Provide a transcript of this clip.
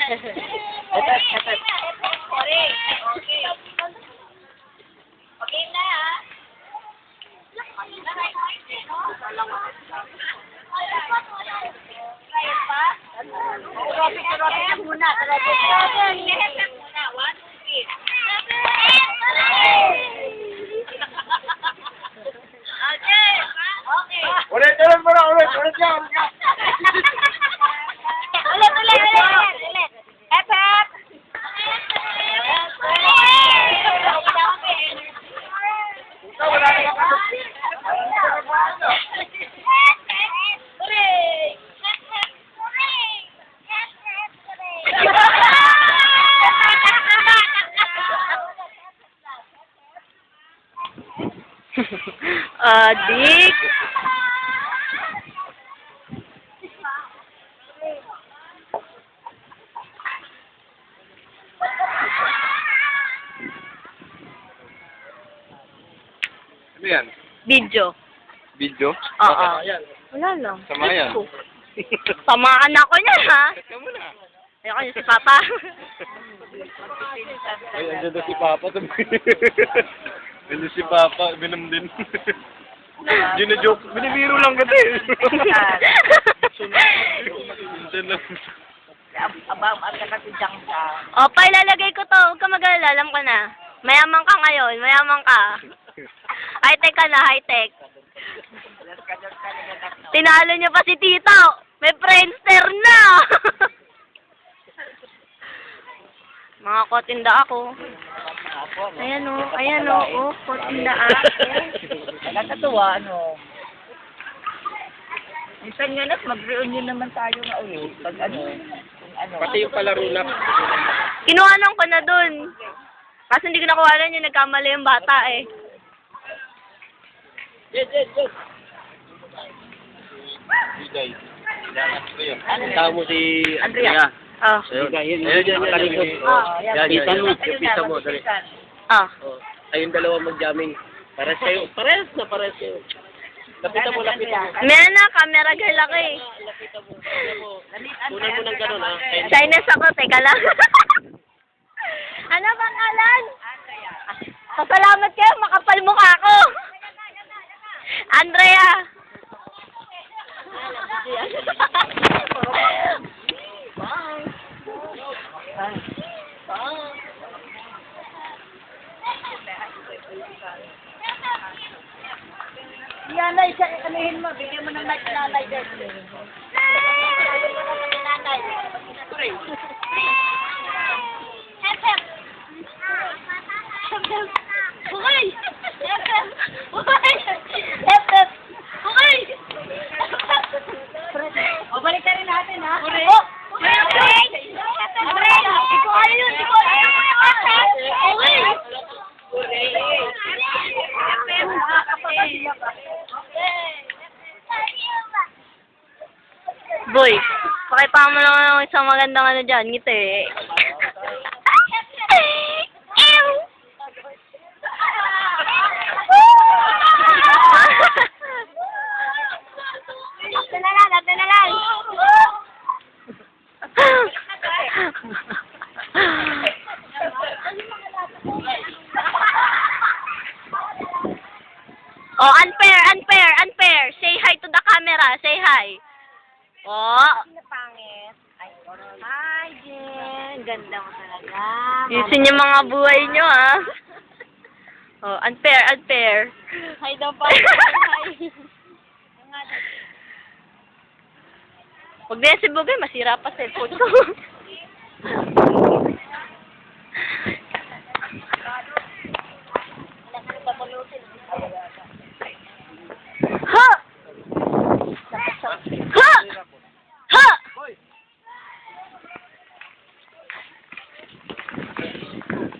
Okay na ah. Kaya pa? Robin muna. Robin muna. 1, 2, 3. Okay. Okay. Ulit mo na, ulit yan. Ulit. Efek. Adik. Ano yan? Video. Video? Oo. Wala lang. Sama yan. Samaan ako niya, ha? Teka muna. Ayoko niya si Papa. Ay, andyan na si Papa. Andyan si Papa, binom din. Gina-joke. Binibiro lang kita eh. Andyan lang. Abang at kasi diyang sa... O, pailalagay ko to. Huwag ka mag-alala. Alam ko na. Mayaman ka ngayon. Mayaman ka. High-tech ka na, high-tech. Tinalo niyo pa si Tito. May Friendster na. Mga kotinda ako. Ayan o. Ayan o. Oh, kotinda ako. Nakakatuwa, ano. Minsan nga nas, mag-reunion naman tayo na ulit. Pag ano, kung ano. Pati yung palaro na. Kinuhanan ko na dun. Kasi hindi ko nakuha yung nagkamali yung bata eh. Yes. Tama mo si Andrea. Oh. Ayun, yan. Pisa mo. Dali. Oh. Ayun dalawa mag-jamming. Pares kayo. Pares kayo. Lapitan mo. Meron na, camera girl ako eh. Kunan mo ng ganun ah. Chinese ako, teka lang. Ano bang alan? Pasalamat kayo, makapal mukha ko. Andrea. Nanay, anuhin mo, bigyan mo ng mic nanay din. Nanay. Hep. Bukay! Hep. Bukay! O, balik ka rin natin, ha? Bukay! Bukay! Ikaw ano yun? Boy, pakita mo lang ng isang magandang ano dyan, ngiti. Dala lang. Oh, unfair. Say hi to the camera. Say hi. Oh. Pangit. Hi, Jen. Ganda mo talaga. Yusin yung mga buhay nyo, ha? Oh, unfair. Hi daw pa. Hi. Huwag na yan si Bugay, masira pa cellphone ko.